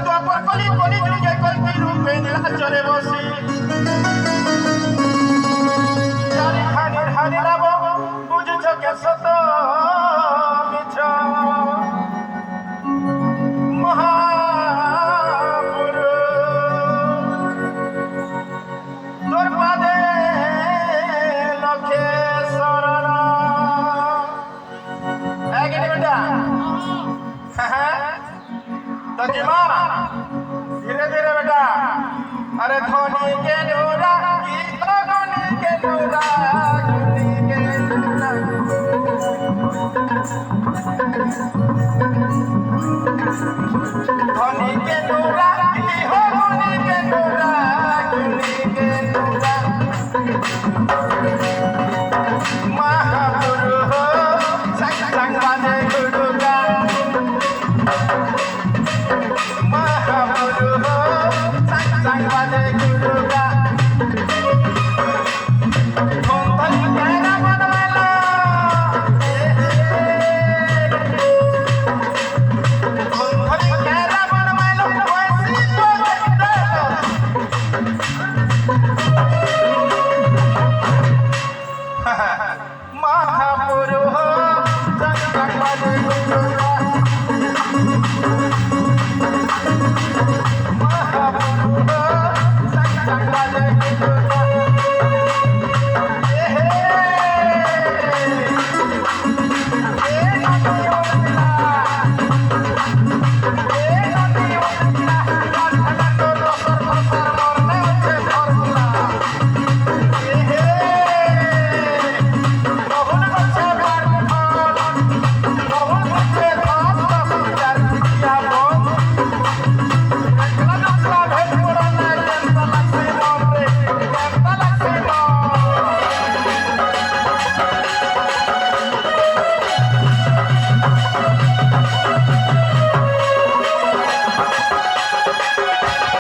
দ্বাপর কলি কলি যুগে কল্পি রূপে নীলাচলে বসি চারিখানির হানি লাভ বুঝছ কে সত মিছ মহাপুরু তোর পাদে লক্ষে শরণ বেটা तो जिमा धीरे धीरे बेटा अरे धोनी के डोरा धोनी के डोरा धोनी के डोरा